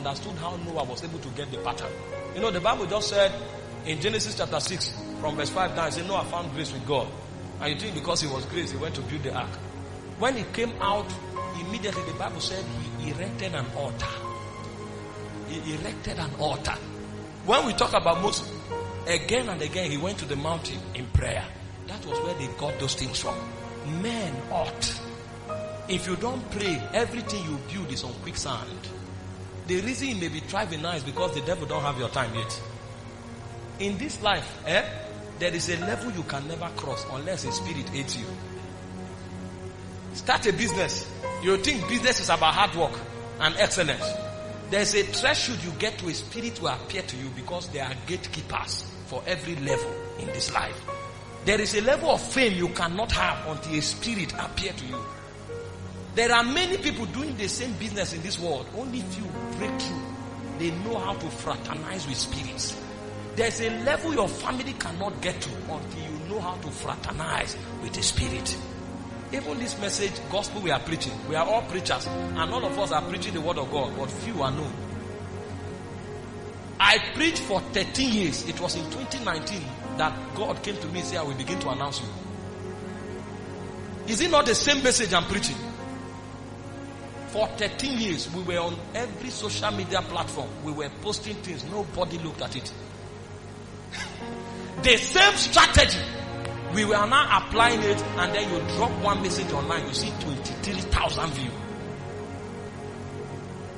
understood how Noah was able to get the pattern. You know, the Bible just said in Genesis chapter 6, from verse 5 down, it said Noah found grace with God. And you think because he was grace, he went to build the ark. When he came out, immediately the Bible said he erected an altar. He erected an altar. When we talk about Moses, again and again, he went to the mountain in prayer. That was where they got those things from. Men ought. If you don't pray, everything you build is on quicksand. The reason you may be thriving now is because the devil don't have your time yet. In this life, there is a level you can never cross unless a spirit hates you. Start a business. You think business is about hard work and excellence. There's a threshold you get to, a spirit will appear to you because there are gatekeepers for every level in this life. There is a level of fame you cannot have until a spirit appear to you. There are many people doing the same business in this world. Only few break through. They know how to fraternize with spirits. There's a level your family cannot get to until you know how to fraternize with the spirit. Even this message, gospel we are preaching, we are all preachers, and all of us are preaching the word of God, but few are known. I preached for 13 years. It was in 2019 that God came to me and said, I will begin to announce you. Is it not the same message I'm preaching? For 13 years, we were on every social media platform. We were posting things. Nobody looked at it. The same strategy. We were now applying it, and then you drop one message online, you see 23,000 views.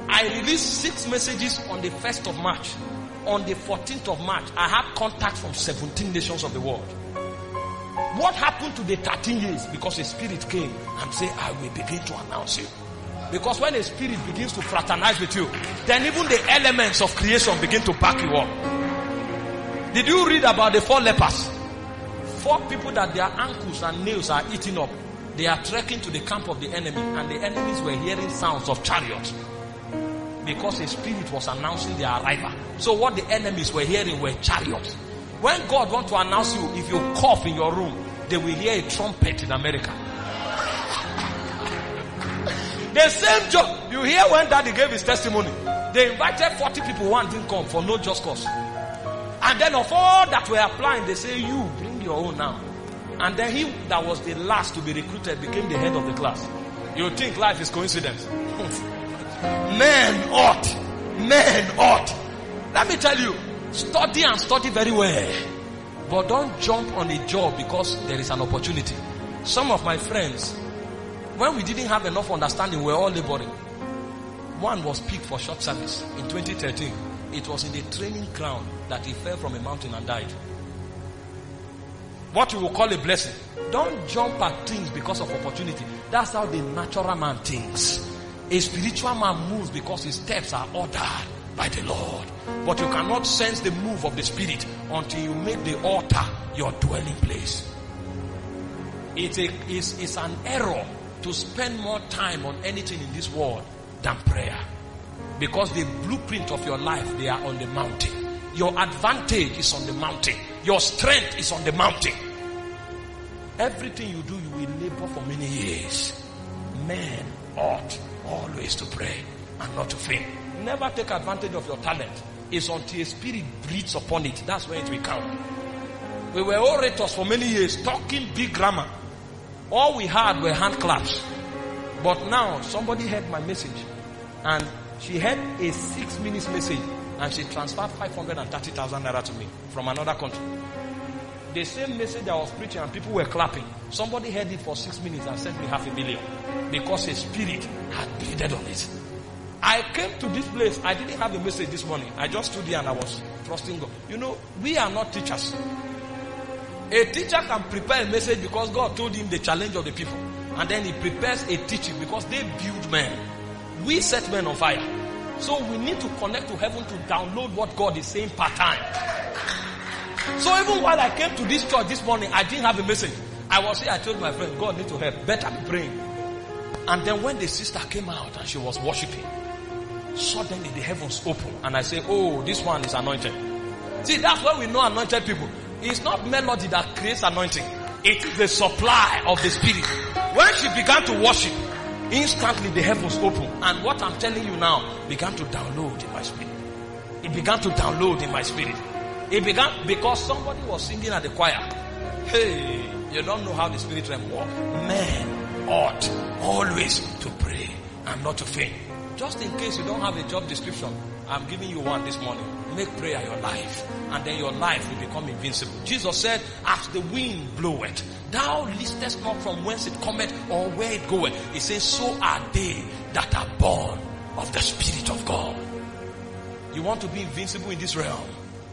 I released 6 messages on the 1st of March. On the 14th of March, I had contact from 17 nations of the world. What happened to the 13 years? Because a spirit came and said, I will begin to announce you. Because when a spirit begins to fraternize with you, then even the elements of creation begin to back you up. Did you read about the 4 lepers? 4 people that their ankles and nails are eaten up. They are trekking to the camp of the enemy, and the enemies were hearing sounds of chariots because a spirit was announcing their arrival. So what the enemies were hearing were chariots. When God wants to announce you, if you cough in your room, they will hear a trumpet in America. The same job. You hear when Daddy gave his testimony, they invited 40 people, one didn't come for no just cause. And then of all that were applying, they say, you bring your own now. And then he that was the last to be recruited became the head of the class. You think life is coincidence? Men ought. Let me tell you, study and study very well. But don't jump on a job because there is an opportunity. Some of my friends, when we didn't have enough understanding, we were all laboring. One was picked for short service in 2013. It was in the training ground that he fell from a mountain and died. What you will call a blessing. Don't jump at things because of opportunity. That's how the natural man thinks. A spiritual man moves because his steps are ordered by the Lord. But you cannot sense the move of the Spirit until you make the altar your dwelling place. It's an error to spend more time on anything in this world than prayer. Because the blueprint of your life, they are on the mountain. Your advantage is on the mountain. Your strength is on the mountain. Everything you do, you will labor for many years. Men ought always to pray and not to faint. Never take advantage of your talent. It's until a spirit breathes upon it. That's when it will count. We were orators for many years, talking big grammar. All we had were hand claps. But now, somebody heard my message. And she had a 6-minute message. And she transferred 530,000 naira to me from another country. The same message I was preaching and people were clapping. Somebody heard it for 6 minutes and sent me 500,000. Because a spirit had breathed on it. I came to this place. I didn't have a message this morning. I just stood here and I was trusting God. You know, we are not teachers. A teacher can prepare a message because God told him the challenge of the people. And then he prepares a teaching because they build men. We set men on fire. So we need to connect to heaven to download what God is saying part time. So even while I came to this church this morning, I didn't have a message. I was here, I told my friend, God need to help. Better be praying. And then when the sister came out and she was worshiping, suddenly the heavens opened. And I say, oh, this one is anointed. See, that's why we know anointed people. It's not melody that creates anointing. It is the supply of the Spirit. When she began to worship, Instantly the heavens open. And what I'm telling you now began to download in my spirit. It began to download in my spirit. It began because somebody was singing at the choir. Hey, you don't know how the spirit realm works. Men ought always to pray and not to faint. Just in case you don't have a job description, I'm giving you one this morning. Make prayer your life, and then your life will become invincible. Jesus said, as the wind bloweth, thou listest not from whence it cometh or where it goeth. He says, so are they that are born of the Spirit of God. You want to be invincible in this realm?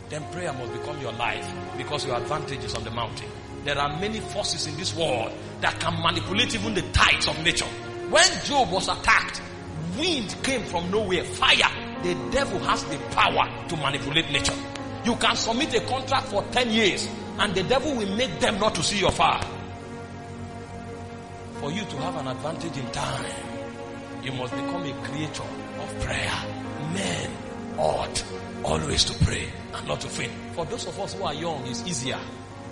Then prayer must become your life, because your advantage is on the mountain. There are many forces in this world that can manipulate even the tides of nature. When Job was attacked, wind came from nowhere, fire. The devil has the power to manipulate nature. You can submit a contract for 10 years and the devil will make them not to see your fire. For you to have an advantage in time, you must become a creator of prayer. Men ought always to pray and not to faint. For those of us who are young, it's easier,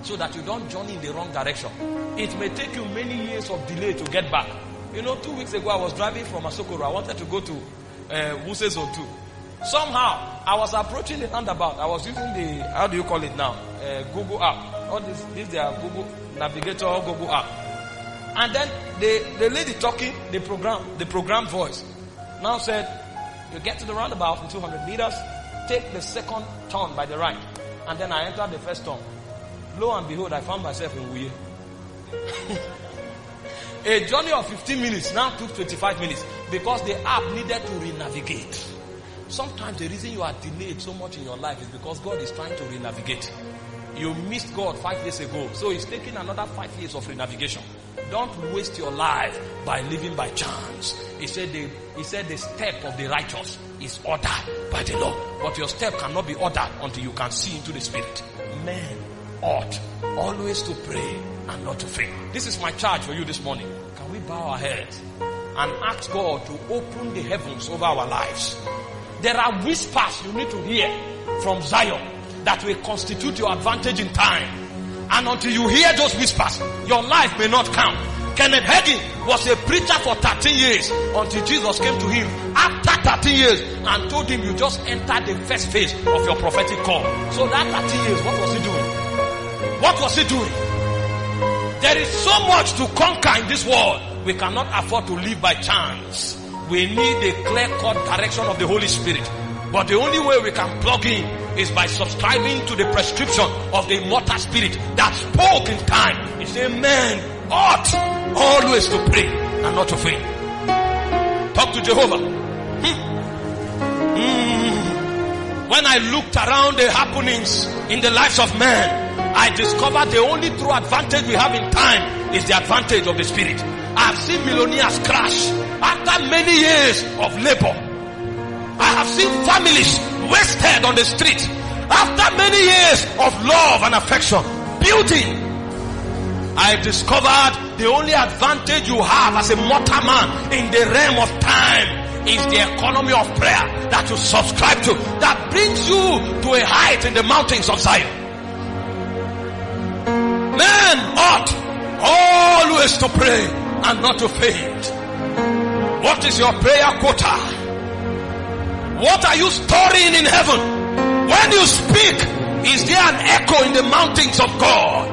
so that you don't journey in the wrong direction. It may take you many years of delay to get back. 2 weeks ago I was driving from Asokoro. I wanted to go to Wuse Zone 2. Somehow I was approaching the roundabout. I was using the, how do you call it now? Google app. All this they are Google Navigator, Google app. And then the lady talking, the program voice now said, you get to the roundabout in 200 meters, take the second turn by the right. And then I entered the first turn. Lo and behold, I found myself in Wuye. A journey of 15 minutes now took 25 minutes because the app needed to re-navigate. Sometimes the reason you are delayed so much in your life is because God is trying to re-navigate. You missed God 5 years ago, so He's taking another 5 years of re-navigation. Don't waste your life by living by chance. He said the step of the righteous is ordered by the Lord, but your step cannot be ordered until you can see into the Spirit. Men ought always to pray and not to faint. This is my charge for you this morning. Can we bow our heads and ask God to open the heavens over our lives? There are whispers you need to hear from Zion that will constitute your advantage in time. And until you hear those whispers, your life may not count. Kenneth Hagin was a preacher for 13 years until Jesus came to him after 13 years and told him, you just entered the first phase of your prophetic call. So that 13 years, what was he doing? What was he doing? There is so much to conquer in this world. We cannot afford to live by chance. We need a clear-cut direction of the Holy Spirit. But the only way we can plug in is by subscribing to the prescription of the immortal Spirit that spoke in time. He said, men ought always to pray and not to faint. Talk to Jehovah. When I looked around the happenings in the lives of men, I discovered the only true advantage we have in time is the advantage of the Spirit. I have seen millionaires crash after many years of labor. I have seen families wasted on the street after many years of love and affection. Beauty. I discovered the only advantage you have as a mortal man in the realm of time is the economy of prayer that you subscribe to, that brings you to a height in the mountains of Zion. Men ought always to pray and not to faint. What is your prayer quota? What are you storing in heaven? When you speak, is there an echo in the mountains of God?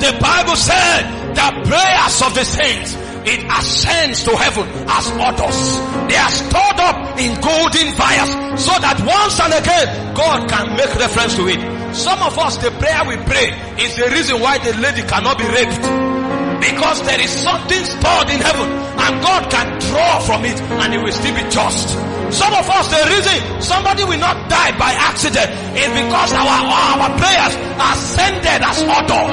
The Bible said the prayers of the saints, it ascends to heaven as odors. They are stored up in golden vials so that once and again God can make reference to it. Some of us, the prayer we pray is the reason why the lady cannot be raped. Because there is something stored in heaven and God can draw from it and it will still be just. Some of us, the reason somebody will not die by accident is because our prayers are ascended as odor.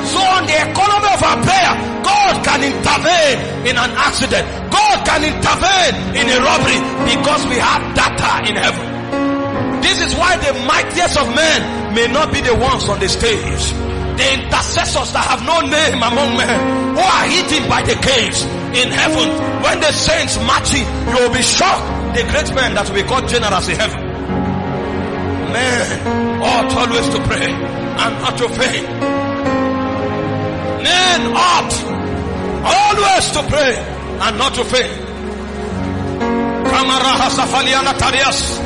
So on the economy of our prayer, God can intervene in an accident. God can intervene in a robbery because we have data in heaven. This is why the mightiest of men may not be the ones on the stage. The intercessors that have no name among men, who are hidden by the caves in heaven. When the saints marching, you will be shocked. The great men that we call generals in heaven. Men ought always to pray and not to faint. Men ought always to pray and not to faint. Ramaraha Safaliana Tarias.